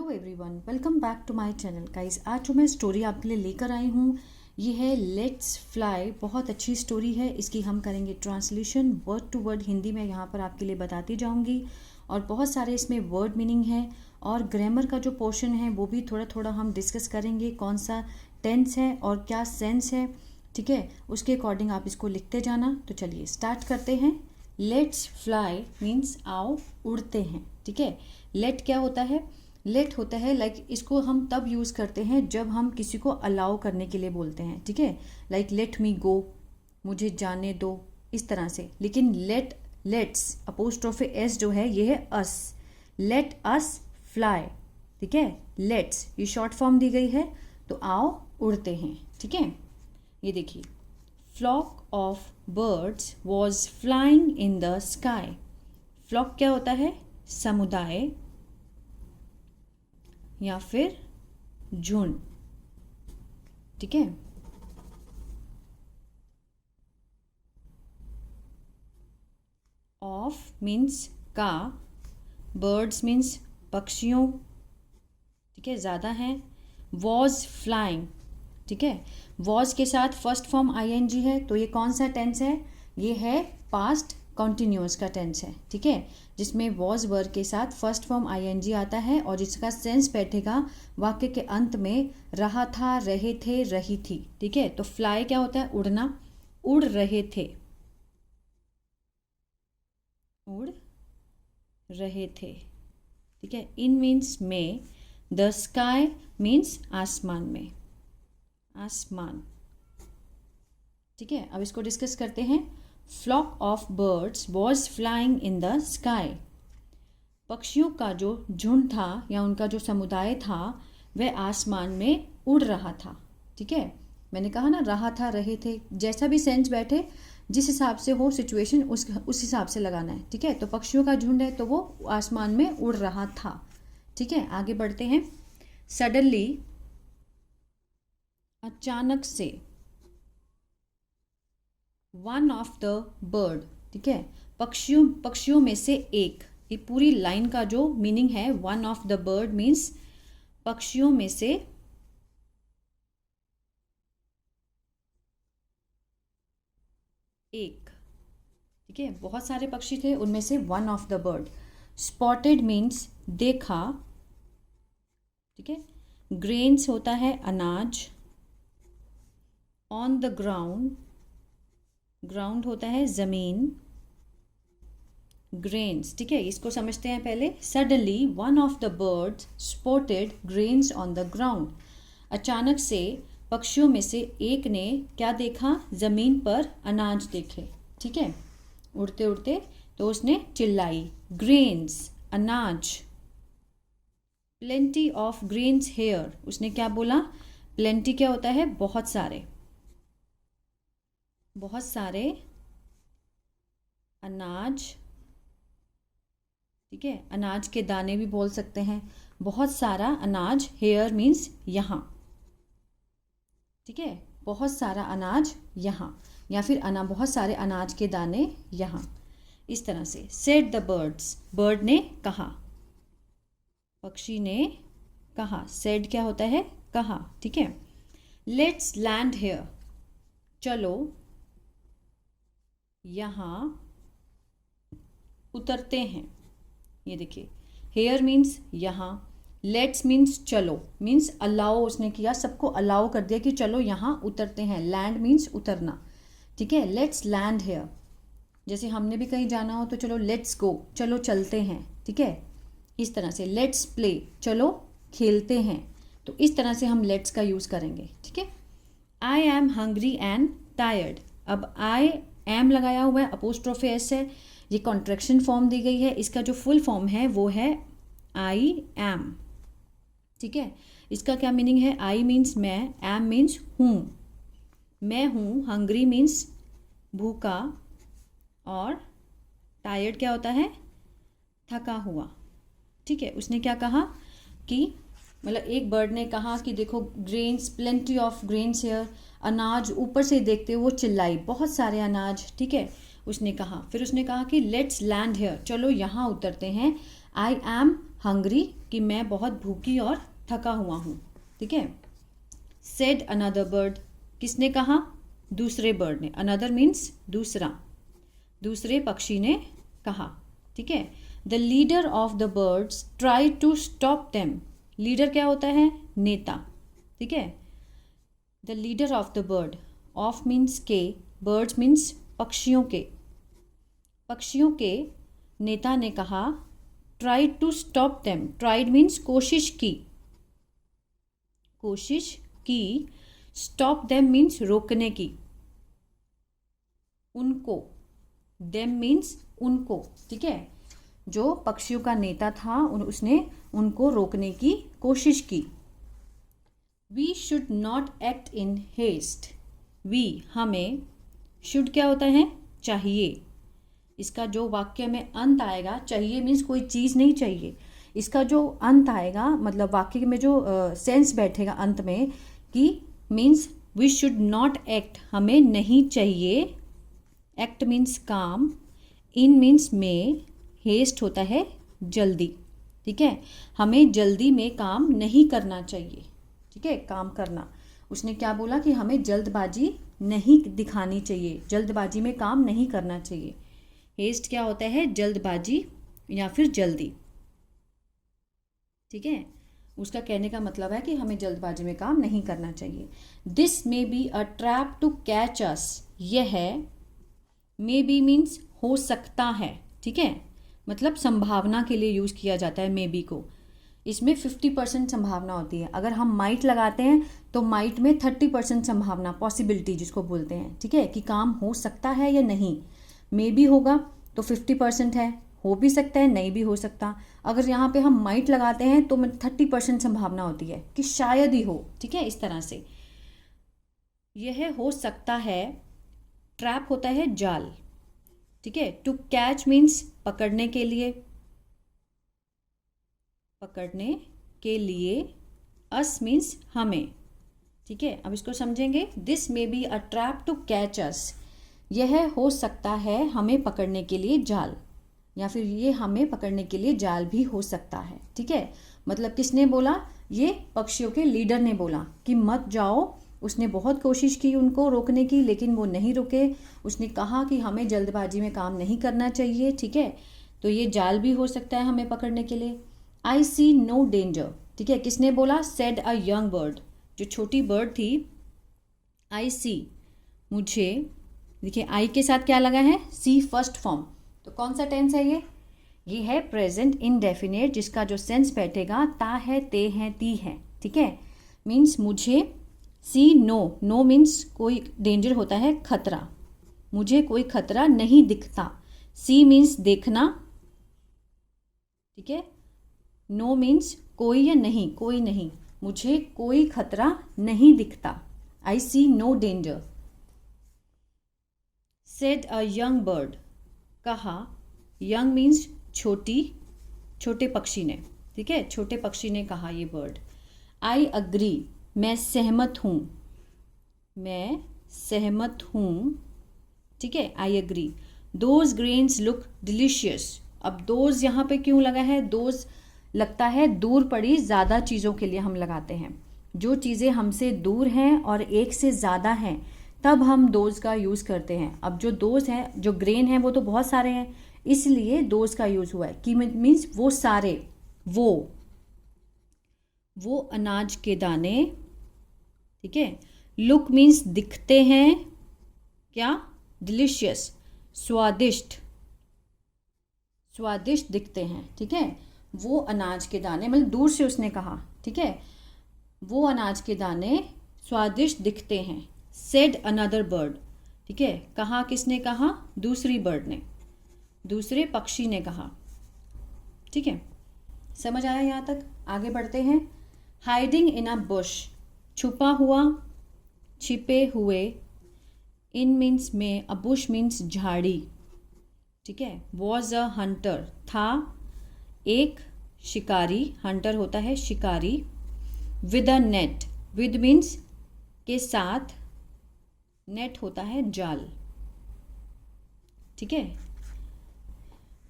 Hello everyone, welcome back to my channel guys. आज जो मैं स्टोरी आपके लिए लेकर आई हूँ ये है लेट्स फ्लाई। बहुत अच्छी स्टोरी है। इसकी हम करेंगे translation word to word Hindi में यहाँ पर आपके लिए बताती जाऊँगी। और बहुत सारे इसमें वर्ड मीनिंग है और ग्रामर का जो पोर्शन है वो भी थोड़ा थोड़ा हम डिस्कस करेंगे। कौन सा टेंस है और क्या सेंस है, ठीक है, उसके अकॉर्डिंग आप इसको लिखते जाना। तो चलिए स्टार्ट करते हैं। लेट्स फ्लाई मीन्स आओ उड़ते हैं, ठीक है। लेट क्या होता है? लेट होता है लाइक इसको हम तब यूज़ करते हैं जब हम किसी को अलाउ करने के लिए बोलते हैं, ठीक है। लाइक लेट मी गो, मुझे जाने दो, इस तरह से। लेकिन लेट्स अपोस्ट्रोफे एस जो है ये है अस। लेट अस फ्लाई, ठीक है। लेट्स ये शॉर्ट फॉर्म दी गई है, तो आओ उड़ते हैं, ठीक है। ये देखिए, flock of birds was flying in the sky. Flock क्या होता है? समुदाय या फिर झुंड, ठीक है। ऑफ मीन्स का, बर्ड्स मीन्स पक्षियों, ठीक है, ज़्यादा हैं। वॉज फ्लाइंग, ठीक है। वॉज के साथ फर्स्ट फॉर्म आईएनजी है, तो ये कौन सा टेंस है? ये है पास्ट कॉन्टिन्यूअस का टेंस है, ठीक है, जिसमें वॉज वर्ब के साथ फर्स्ट फॉर्म आईएनजी आता है और जिसका सेंस बैठेगा वाक्य के अंत में रहा था, रहे थे, रही थी, ठीक है। तो फ्लाई क्या होता है? उड़ना। उड़ रहे थे, उड़ रहे थे, ठीक है। इन मीन्स में, द स्काई मीन्स आसमान में, आसमान, ठीक है। अब इसको डिस्कस करते हैं। Flock of birds was flying in the sky. पक्षियों का जो झुंड था या उनका जो समुदाय था वह आसमान में उड़ रहा था, ठीक है। मैंने कहा ना, रहा था, रहे थे, जैसा भी सेंस बैठे, जिस हिसाब से हो सिचुएशन उस हिसाब से लगाना है, ठीक है। तो पक्षियों का झुंड है तो वो आसमान में उड़ रहा था, ठीक है। आगे बढ़ते हैं। सडनली, अचानक से, वन ऑफ द बर्ड, ठीक है, पक्षियों में से एक। ये पूरी लाइन का जो मीनिंग है, one of the bird means पक्षियों में से एक, ठीक है। बहुत सारे पक्षी थे, उनमें से one of the bird. Spotted means देखा, ठीक है। ग्रेन्स होता है अनाज। ऑन द ग्राउंड, ग्राउंड होता है जमीन। ग्रेन्स, ठीक है, इसको समझते हैं पहले। Suddenly one of the birds spotted grains on the ground. अचानक से पक्षियों में से एक ने क्या देखा? जमीन पर अनाज देखे, ठीक है। उड़ते उड़ते तो उसने चिल्लाई, ग्रेन्स, अनाज। प्लेंटी ऑफ ग्रेन्स हेयर, उसने क्या बोला? प्लेंटी क्या होता है? बहुत सारे, बहुत सारे अनाज, ठीक है। अनाज के दाने भी बोल सकते हैं। बहुत सारा अनाज, हेयर मीन्स यहाँ, ठीक है। बहुत सारा अनाज यहाँ, या फिर बहुत सारे अनाज के दाने यहाँ, इस तरह से। सेड द बर्ड्स, बर्ड ने कहा, पक्षी ने कहा। सेड क्या होता है? कहा, ठीक है। लेट्स लैंड हेयर, चलो यहाँ उतरते हैं। ये देखिए, हेयर मीन्स यहाँ, लेट्स मीन्स चलो, मीन्स अलाउ उसने किया, सबको अलाउ कर दिया कि चलो यहाँ उतरते हैं। लैंड मीन्स उतरना, ठीक है। लेट्स लैंड हेयर, जैसे हमने भी कहीं जाना हो तो चलो लेट्स गो, चलो चलते हैं, ठीक है, इस तरह से। लेट्स प्ले, चलो खेलते हैं। तो इस तरह से हम लेट्स का यूज़ करेंगे, ठीक है। I am hungry and tired. अब आई एम लगाया हुआ है, अपोस्ट्रोफे एस है, ये कॉन्ट्रैक्शन फॉर्म दी गई है। इसका जो फुल फॉर्म है वो है आई एम, ठीक है। इसका क्या मीनिंग है? आई मीन्स मैं, एम मीन्स हूँ, मैं हूँ। हंग्री मीन्स भूखा, और टायर्ड क्या होता है? थका हुआ, ठीक है। उसने क्या कहा कि मतलब एक बर्ड ने कहा कि देखो grains, plenty of grains here, अनाज ऊपर से देखते हुए वो चिल्लाई, बहुत सारे अनाज, ठीक है, उसने कहा। फिर उसने कहा कि लेट्स लैंड हेयर, चलो यहाँ उतरते हैं। आई एम हंग्री कि मैं बहुत भूखी और थका हुआ हूँ, ठीक है। सेड अनदर बर्ड, किसने कहा? दूसरे बर्ड ने। अनदर मीन्स दूसरा, दूसरे पक्षी ने कहा, ठीक है। The leader of the birds try to stop them, leader क्या होता है? नेता, ठीक है। The leader of the bird, of means के, बर्ड्स मीन्स पक्षियों के, पक्षियों के नेता ने कहा, try to stop them, tried means कोशिश की, कोशिश की, स्टॉप देम मीन्स रोकने की, उनको, देम मीन्स उनको, ठीक है। जो पक्षियों का नेता था उसने उनको रोकने की कोशिश की। We should not act in haste, we हमें, शुड क्या होता है? चाहिए। इसका जो वाक्य में अंत आएगा, चाहिए मीन्स कोई चीज़ नहीं चाहिए, इसका जो अंत आएगा मतलब वाक्य में जो सेंस बैठेगा अंत में कि means we should not act, हमें नहीं चाहिए, एक्ट मीन्स काम, इन मीन्स में, हेस्ट होता है जल्दी, ठीक है। हमें जल्दी में काम नहीं करना चाहिए, ठीक है, काम करना। उसने क्या बोला कि हमें जल्दबाजी नहीं दिखानी चाहिए, जल्दबाजी में काम नहीं करना चाहिए। हेस्ट क्या होता है? जल्दबाजी या फिर जल्दी, ठीक है। उसका कहने का मतलब है कि हमें जल्दबाजी में काम नहीं करना चाहिए। This may be a trap to catch us, यह मे बी मीन्स हो सकता है, ठीक है, मतलब संभावना के लिए यूज़ किया जाता है मे बी को। इसमें 50% संभावना होती है। अगर हम माइट लगाते हैं तो माइट में 30% संभावना, पॉसिबिलिटी जिसको बोलते हैं, ठीक है, कि काम हो सकता है या नहीं। मे बी होगा तो 50% है, हो भी सकता है, नहीं भी हो सकता। अगर यहाँ पे हम माइट लगाते हैं तो 30% संभावना होती है कि शायद ही हो, ठीक है, इस तरह से। यह हो सकता है, ट्रैप होता है जाल, ठीक है। टू कैच मीन्स पकड़ने के लिए, पकड़ने के लिए, अस मीन्स हमें, ठीक है। अब इसको समझेंगे। This may be a trap to catch us, यह हो सकता है हमें पकड़ने के लिए जाल, या फिर ये हमें पकड़ने के लिए जाल भी हो सकता है, ठीक है। मतलब किसने बोला? ये पक्षियों के लीडर ने बोला कि मत जाओ। उसने बहुत कोशिश की उनको रोकने की, लेकिन वो नहीं रुके। उसने कहा कि हमें जल्दबाजी में काम नहीं करना चाहिए, ठीक है, तो ये जाल भी हो सकता है हमें पकड़ने के लिए। आई सी नो डेंजर, ठीक है, किसने बोला? सेड अ यंग बर्ड, जो छोटी बर्ड थी। आई सी, मुझे, देखिए आई के साथ क्या लगा है? सी फर्स्ट फॉर्म, तो कौन सा टेंस है ये है प्रेजेंट इनडेफिनेट, जिसका जो सेंस बैठेगा ता है, ते है, ती है, ठीक है। मीन्स मुझे, सी नो, नो मीन्स कोई डेंजर होता है, खतरा, मुझे कोई खतरा नहीं दिखता। सी मीन्स देखना, ठीक है। नो मीन्स कोई या नहीं, कोई नहीं, मुझे कोई खतरा नहीं दिखता। I see no danger. Said a young bird, कहा, यंग मीन्स छोटी, छोटे पक्षी ने, ठीक है, छोटे पक्षी ने कहा ये बर्ड। आई अग्री, मैं सहमत हूँ, मैं सहमत हूँ, ठीक है, I agree. Those grains look delicious, अब दोज यहाँ पे क्यों लगा है? दोज लगता है दूर पड़ी ज़्यादा चीज़ों के लिए हम लगाते हैं। जो चीज़ें हमसे दूर हैं और एक से ज़्यादा हैं तब हम दोज का यूज़ करते हैं। अब जो दोज है, जो ग्रेन है, वो तो बहुत सारे हैं, इसलिए दोज का यूज़ हुआ है कि मीन्स वो सारे, वो अनाज के दाने, ठीक है। लुक मीन्स दिखते हैं, क्या? डिलीशियस, स्वादिष्ट, स्वादिष्ट दिखते हैं, ठीक है। वो अनाज के दाने, मतलब दूर से उसने कहा, ठीक है, वो अनाज के दाने स्वादिष्ट दिखते हैं। सेड अनदर बर्ड, ठीक है, कहा, किसने कहा? दूसरी बर्ड ने, दूसरे पक्षी ने कहा, ठीक है। समझ आया यहाँ तक? आगे बढ़ते हैं। हाइडिंग इन अ बुश, छुपा हुआ, छिपे हुए। इन मीन्स में, अ बुश मीन्स झाड़ी, ठीक है। वॉज अ हंटर, था एक शिकारी, हंटर होता है शिकारी। With a net, with means के साथ, नेट होता है जाल, ठीक है।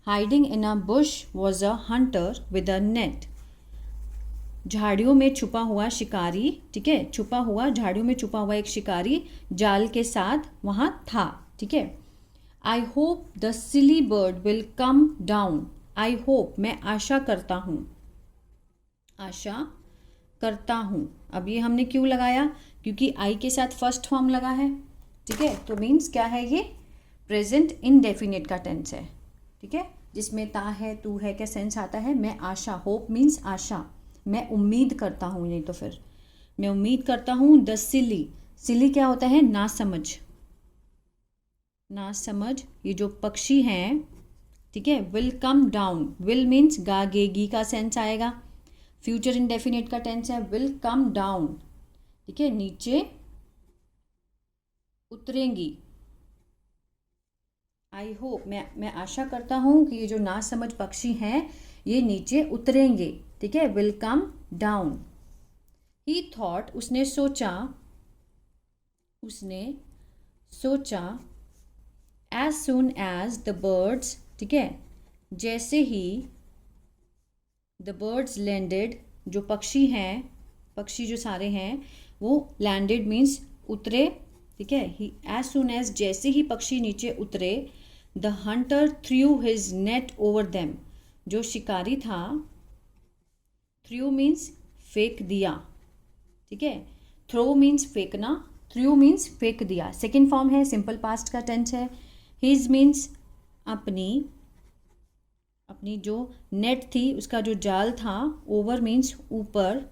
Hiding in a bush was a Hunter with a net. झाड़ियों में छुपा हुआ शिकारी, ठीक है, छुपा हुआ, झाड़ियों में छुपा हुआ एक शिकारी जाल के साथ वहाँ था, ठीक है। I hope the silly bird will come down. I hope, मैं आशा करता हूँ, आशा करता हूँ। अब ये हमने क्यों लगाया? क्योंकि आई के साथ फर्स्ट फॉर्म लगा है, ठीक है। तो मीन्स क्या है, ये प्रेजेंट इनडेफिनिट का टेंस है, ठीक है, जिसमें ता है, तू है का सेंस आता है। मैं आशा, होप मीन्स आशा, मैं उम्मीद करता हूँ, नहीं तो फिर मैं उम्मीद करता हूँ। द सिली, सिली क्या होता है? ना समझ, ना समझ, ये जो पक्षी हैं, ठीक है। Will come down, will means गागेगी का सेंस आएगा, फ्यूचर इंडेफिनिट का टेंस है। विल कम डाउन, ठीक है, नीचे उतरेंगी। आई होप, मैं आशा करता हूँ कि ये जो ना समझ पक्षी हैं ये नीचे उतरेंगे, ठीक है। Will come down. He thought, उसने सोचा, उसने सोचा। As soon as the birds, ठीक है, जैसे ही द बर्ड्स लैंडेड, जो पक्षी हैं, पक्षी जो सारे हैं वो लैंडेड मीन्स उतरे, ठीक है। ही एज सून एज, जैसे ही पक्षी नीचे उतरे। The Hunter through his net over them, जो शिकारी था, थ्रू मीन्स फेंक दिया, ठीक है। थ्रो मीन्स फेंकना, थ्रू मीन्स फेंक दिया। सेकेंड फॉर्म है, सिंपल पास्ट का टेंस है। हिज मीन्स अपनी, अपनी जो नेट थी, उसका जो जाल था। ओवर मीन्स ऊपर,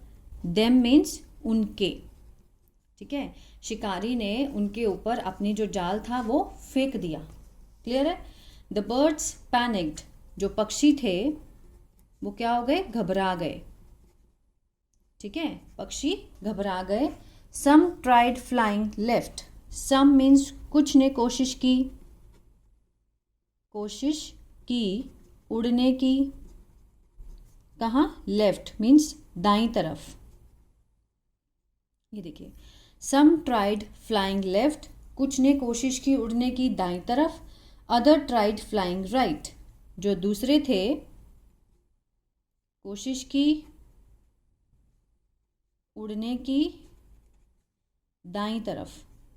देम मीन्स उनके, ठीक है। शिकारी ने उनके ऊपर अपनी जो जाल था वो फेंक दिया। क्लियर है? द बर्ड्स पैनिक्ड, जो पक्षी थे वो क्या हो गए? घबरा गए, ठीक है, पक्षी घबरा गए। सम ट्राइड फ्लाइंग लेफ्ट, सम मीन्स कुछ ने कोशिश की, कोशिश की उड़ने की। कहाँ? लेफ्ट मीन्स दाईं तरफ। ये देखिए, सम ट्राइड फ्लाइंग लेफ्ट, कुछ ने कोशिश की उड़ने की दाईं तरफ। अदर ट्राइड फ्लाइंग राइट, जो दूसरे थे कोशिश की उड़ने की दाईं तरफ,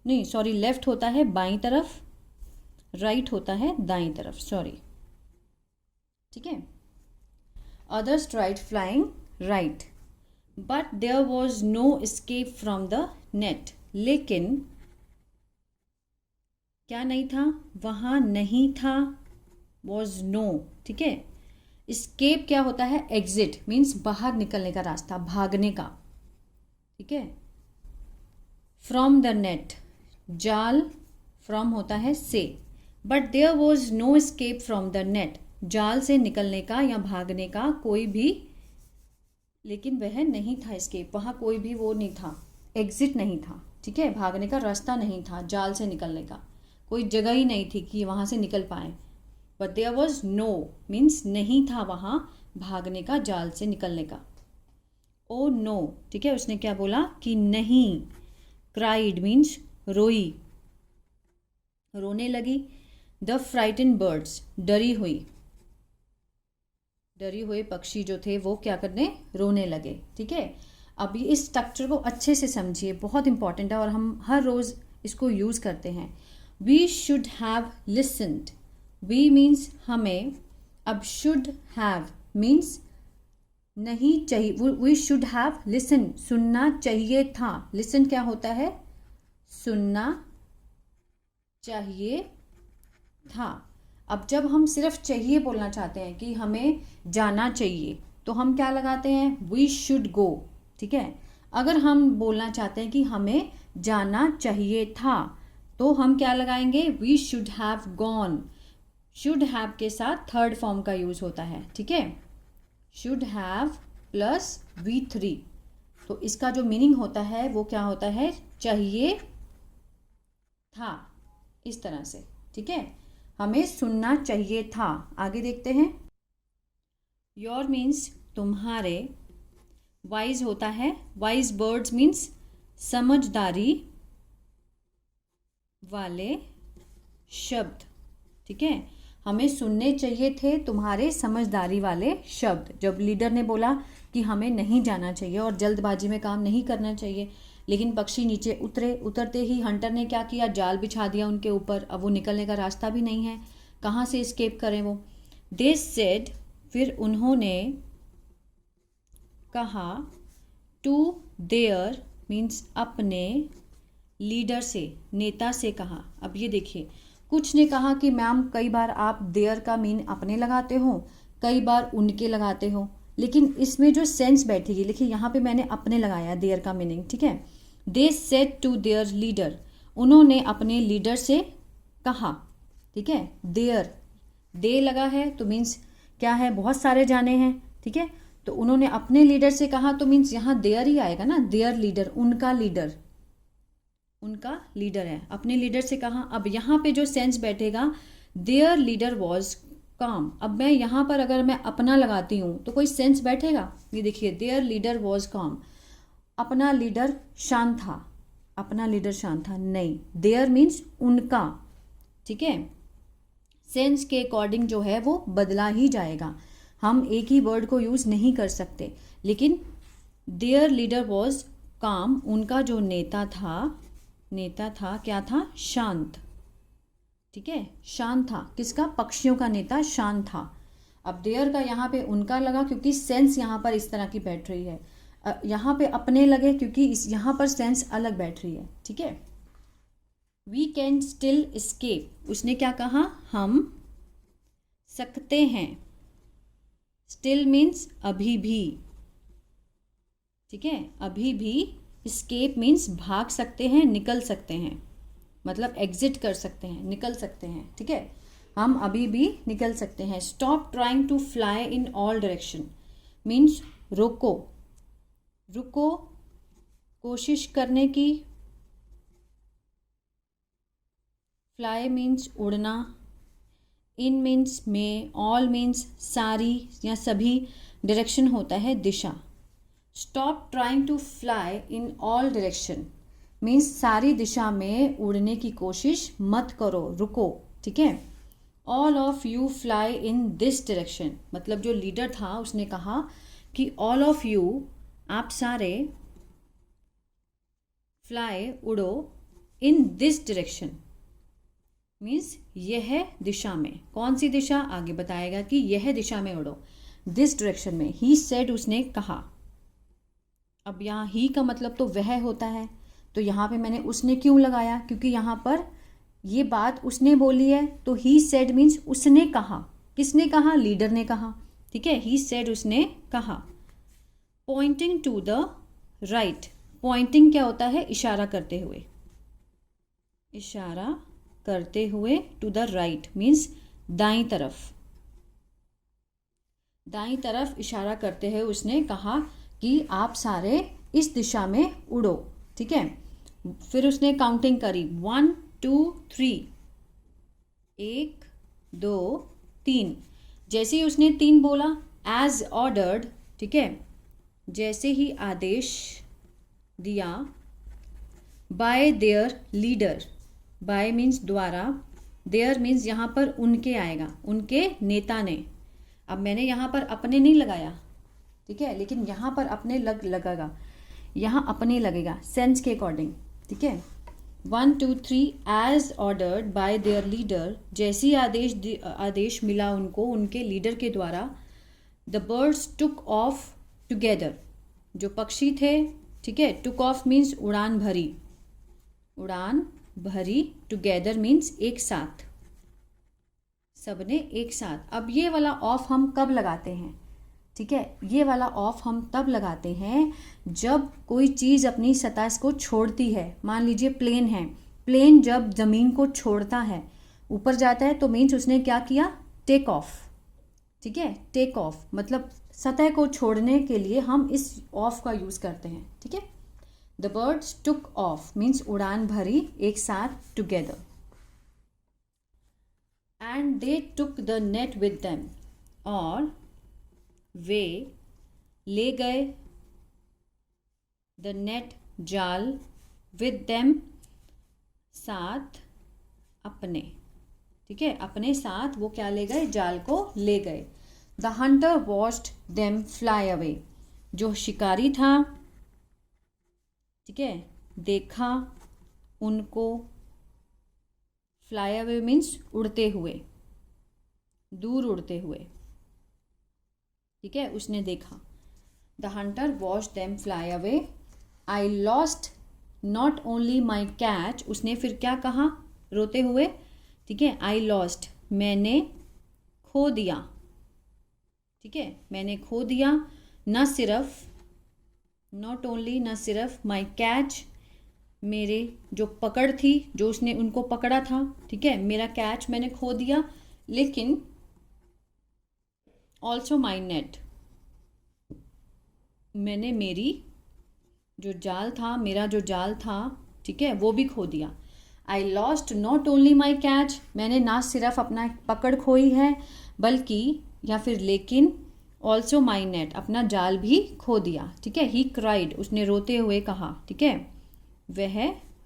नहीं सॉरी, लेफ्ट होता है बाईं तरफ, राइट होता है दाईं तरफ, सॉरी, ठीक है। Others tried flying right but there was no escape from the net, लेकिन क्या नहीं था? वहाँ नहीं था, वॉज नो, ठीक है। एस्केप क्या होता है? एग्जिट मीन्स बाहर निकलने का रास्ता, भागने का, ठीक है। फ्रॉम द नेट, जाल, फ्रॉम होता है से, but there was no escape from the net, जाल से निकलने का या भागने का कोई भी, लेकिन वह नहीं था एस्केप, वहाँ कोई भी वो नहीं था, एग्जिट नहीं था, ठीक है, भागने का रास्ता नहीं था, जाल से निकलने का कोई जगह ही नहीं थी कि वहाँ से निकल पाए। But there was no means नहीं था वहाँ भागने का, जाल से निकलने का। ओ नो, ठीक है, उसने क्या बोला कि नहीं। क्राइड मीन्स रोई, रोने लगी। द फ्राइटन बर्ड्स, डरी हुई, डरी हुए पक्षी जो थे वो क्या करने? रोने लगे, ठीक है। अब ये इस स्ट्रक्चर को अच्छे से समझिए, बहुत इंपॉर्टेंट है और हम हर रोज़ इसको यूज़ करते हैं। We should have listened, we means हमें, अब शुड हैव मीन्स नहीं चाहिए, वी शुड हैव लिसन, सुनना चाहिए था। लिसन क्या होता है? सुनना चाहिए था। अब जब हम सिर्फ चाहिए बोलना चाहते हैं कि हमें जाना चाहिए, तो हम क्या लगाते हैं? वी शुड गो, ठीक है। अगर हम बोलना चाहते हैं कि हमें जाना चाहिए था, तो हम क्या लगाएंगे? We should have gone. Should have के साथ थर्ड फॉर्म का यूज होता है, ठीक है। शुड हैव प्लस V3, तो इसका जो मीनिंग होता है वो क्या होता है? चाहिए था, इस तरह से, ठीक है। हमें सुनना चाहिए था। आगे देखते हैं। योर मीन्स तुम्हारे, वाइज होता है, वाइज बर्ड्स मीन्स समझदारी वाले शब्द, ठीक है। हमें सुनने चाहिए थे तुम्हारे समझदारी वाले शब्द। जब लीडर ने बोला कि हमें नहीं जाना चाहिए और जल्दबाजी में काम नहीं करना चाहिए, लेकिन पक्षी नीचे उतरते ही हंटर ने क्या किया, जाल बिछा दिया उनके ऊपर। अब वो निकलने का रास्ता भी नहीं है, कहाँ से एस्केप करें वो। दे सेड, फिर उन्होंने कहा, टू देयर मीन्स अपने, लीडर से नेता से कहा। अब ये देखिए, कुछ ने कहा कि मैम कई बार आप देयर का मीन अपने लगाते हो, कई बार उनके लगाते हो, लेकिन इसमें जो सेंस बैठेगी, देखिए यहाँ पे मैंने अपने लगाया देयर का मीनिंग, ठीक है। They said to their leader, उन्होंने अपने लीडर से कहा, ठीक है। देयर, दे लगा है तो मीन्स क्या है, बहुत सारे जाने हैं, ठीक है। तो उन्होंने अपने लीडर से कहा तो मीन्स यहाँ देयर ही आएगा ना, देयर लीडर, उनका लीडर, उनका लीडर है, अपने लीडर से कहा। अब यहाँ पे जो सेंस बैठेगा, देयर लीडर वॉज काम। अब मैं यहाँ पर अगर मैं अपना लगाती हूँ तो कोई सेंस बैठेगा? ये देखिए, देयर लीडर वॉज काम, अपना लीडर शांत था, अपना लीडर शांत था, नहीं, देयर मीन्स उनका, ठीक है। सेंस के अकॉर्डिंग जो है वो बदला ही जाएगा, हम एक ही वर्ड को यूज़ नहीं कर सकते। लेकिन देयर लीडर वॉज काम, उनका जो नेता था क्या था, शांत, ठीक है, शांत था। किसका? पक्षियों का नेता शांत था। अब देयर का यहाँ पे उनका लगा क्योंकि सेंस यहाँ पर इस तरह की बैठ रही है, यहाँ पे अपने लगे क्योंकि इस यहाँ पर सेंस अलग बैठ रही है, ठीक है। वी कैन स्टिल एस्केप, उसने क्या कहा, हम सकते हैं, स्टिल मीन्स अभी भी, ठीक है, अभी भी। एस्केप मीन्स भाग सकते हैं, निकल सकते हैं, मतलब एग्जिट कर सकते हैं, निकल सकते हैं, ठीक है, हम अभी भी निकल सकते हैं। Stop trying to fly in all direction means रुको, रुको कोशिश करने की। फ्लाई मीन्स उड़ना, इन मीन्स में, ऑल मीन्स सारी या सभी, डायरेक्शन होता है दिशा। Stop trying to fly in all direction means सारी दिशा में उड़ने की कोशिश मत करो, रुको, ठीक है। All of you fly in this direction, मतलब जो लीडर था उसने कहा कि ऑल ऑफ यू, आप सारे, फ्लाई उड़ो, इन दिस डायरेक्शन मीन्स यह दिशा में। कौन सी दिशा? आगे बताएगा कि यह दिशा में उड़ो, दिस डायरेक्शन में। ही सेड, उसने कहा। अब यहाँ ही का मतलब तो वह होता है, तो यहाँ पे मैंने उसने क्यों लगाया, क्योंकि यहाँ पर ये बात उसने बोली है, तो ही सेड मीन्स उसने कहा। किसने कहा? लीडर ने कहा, ठीक है। ही सेड, उसने कहा। Pointing to the right, pointing क्या होता है? इशारा करते हुए, इशारा करते हुए, टू द राइट मीन्स दाईं तरफ, दाईं तरफ इशारा करते हुए उसने कहा कि आप सारे इस दिशा में उड़ो, ठीक है। फिर उसने काउंटिंग करी, 1 2 3, 1 2 3। जैसे ही उसने 3 बोला, एज ऑर्डर्ड, ठीक है, जैसे ही आदेश दिया, bye their leader, bye means द्वारा, देयर मीन्स यहाँ पर उनके आएगा, उनके नेता ने। अब मैंने यहाँ पर अपने नहीं लगाया, ठीक है, लेकिन यहाँ पर अपने लगेगा, यहाँ अपने लगेगा सेंस के अकॉर्डिंग, ठीक है। 1 2 3, as ordered by their leader, जैसी आदेश मिला उनको उनके लीडर के द्वारा। The birds took off together, जो पक्षी थे, ठीक है, टुक ऑफ मीन्स उड़ान भरी, उड़ान भरी, टुगेदर मीन्स एक साथ, सबने एक साथ। अब ये वाला ऑफ हम कब लगाते हैं? ठीक है, ये वाला ऑफ हम तब लगाते हैं जब कोई चीज़ अपनी सतह को छोड़ती है। मान लीजिए प्लेन है, प्लेन जब ज़मीन को छोड़ता है, ऊपर जाता है, तो मीन्स उसने क्या किया? टेक ऑफ, ठीक है। टेक ऑफ मतलब सतह को छोड़ने के लिए हम इस ऑफ का यूज़ करते हैं, ठीक है। The birds took of means उड़ान भरी एक साथ, together. And they took the net with them, और वे ले गए द नेट जाल, विद देम साथ अपने, ठीक ठीक है, अपने साथ वो क्या ले गए, जाल को ले गए। The Hunter watched them fly away, जो शिकारी था, ठीक है, देखा उनको, फ्लाई अवे मीन्स उड़ते हुए, दूर उड़ते हुए, ठीक है, उसने देखा। The Hunter watched them fly away, I lost not only my catch, उसने फिर क्या कहा रोते हुए, ठीक है, आई लॉस्ट, मैंने खो दिया, ठीक है, मैंने खो दिया, न सिर्फ, नॉट ओनली, न सिर्फ, माई कैच, मेरे जो पकड़ थी, जो उसने उनको पकड़ा था, ठीक है, मेरा कैच मैंने खो दिया, लेकिन ऑल्सो माई नेट, मैंने मेरी जो जाल था, मेरा जो जाल था, ठीक है, वो भी खो दिया। I lost not only my catch, मैंने ना सिर्फ अपना पकड़ खोई है, बल्कि या फिर लेकिन, ऑल्सो माई नेट, अपना जाल भी खो दिया, ठीक है। ही क्राइड, उसने रोते हुए कहा, ठीक है, वह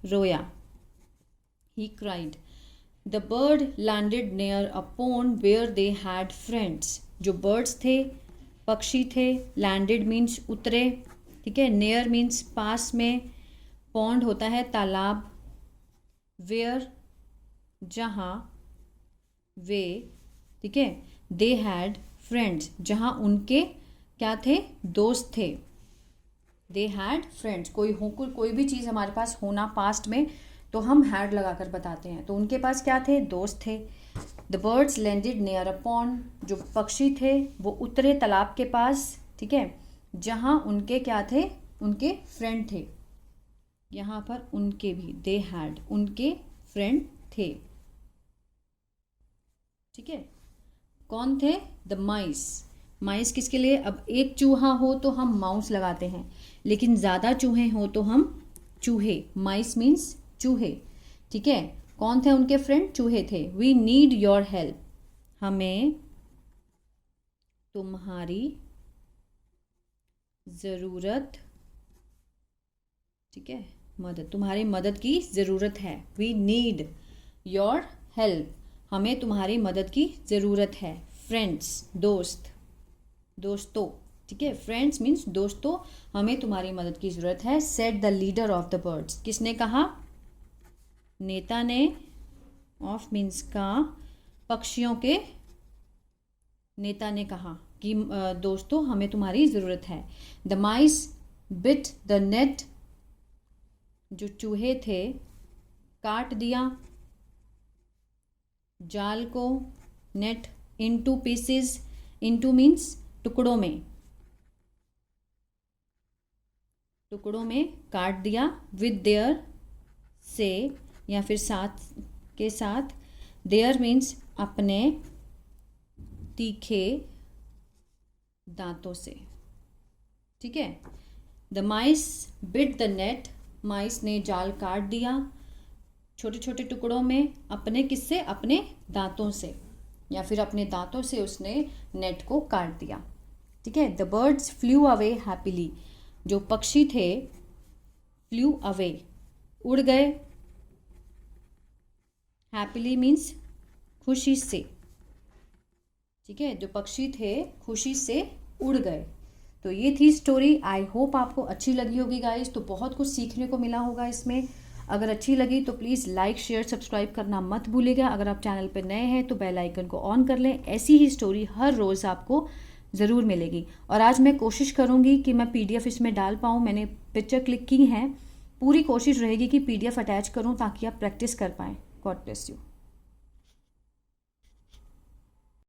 रोया, he cried. The bird landed near a pond where they had friends, जो बर्ड्स थे, पक्षी थे, लैंडेड मीन्स उतरे, ठीक है, नियर मीन्स पास में, पॉन्ड होता है तालाब, वेयर जहाँ, वे, ठीक है, दे हैड फ्रेंड्स, जहाँ उनके क्या थे, दोस्त थे। दे हैड फ्रेंड्स, कोई भी चीज़ हमारे पास होना पास्ट में तो हम हैड लगाकर बताते हैं, तो उनके पास क्या थे, दोस्त थे। The birds landed near a pond, जो पक्षी थे वो उतरे तालाब के पास, ठीक है, जहाँ उनके क्या थे, उनके फ्रेंड थे। यहाँ पर उनके भी, दे हैड, उनके फ्रेंड थे, ठीक है। कौन थे, द माइस, माइस किसके लिए, अब एक चूहा हो तो हम माउस लगाते हैं, लेकिन ज़्यादा चूहे हो तो हम चूहे, माइस मीन्स चूहे, ठीक है। कौन थे उनके फ्रेंड, चूहे थे। वी नीड योर हेल्प, हमें तुम्हारी ज़रूरत, ठीक है, मदद, तुम्हारी मदद की ज़रूरत है। वी नीड योर हेल्प, हमें तुम्हारी मदद की ज़रूरत है। फ्रेंड्स, दोस्त, दोस्तों, ठीक है, फ्रेंड्स मीन्स दोस्तों, हमें तुम्हारी मदद की ज़रूरत है। Said the leader of the birds, किसने कहा, नेता ने, ऑफ मीन्स का, पक्षियों के नेता ने कहा कि दोस्तों हमें तुम्हारी ज़रूरत है। The mice bit the net, जो चूहे थे काट दिया जाल को, net, into pieces, into means टुकड़ों में, टुकड़ों में काट दिया। विद देयर से, या फिर साथ के साथ, देयर मीन्स अपने तीखे दांतों से, ठीक है। The mice bit the net, mice ने जाल काट दिया छोटे छोटे टुकड़ों में, अपने किससे, अपने दांतों से, या फिर अपने दांतों से उसने नेट को काट दिया, ठीक है। The birds flu away happily, जो पक्षी थे, फ्लू अवे, उड़ गए, हैप्पीली मीन्स खुशी से, ठीक है, जो पक्षी थे खुशी से उड़ गए। तो ये थी स्टोरी। आई होप आपको अच्छी लगी होगी गाइस, तो बहुत कुछ सीखने को मिला होगा इसमें। अगर अच्छी लगी तो प्लीज़ लाइक, शेयर, सब्सक्राइब करना मत भूलिएगा। अगर आप चैनल पर नए हैं तो बेल आइकन को ऑन कर लें, ऐसी ही स्टोरी हर रोज़ आपको ज़रूर मिलेगी। और आज मैं कोशिश करूँगी कि मैं PDF इसमें डाल पाऊँ, मैंने पिक्चर क्लिक की हैं, पूरी कोशिश रहेगी कि PDF अटैच करूँ ताकि आप प्रैक्टिस कर पाएँ। God bless you.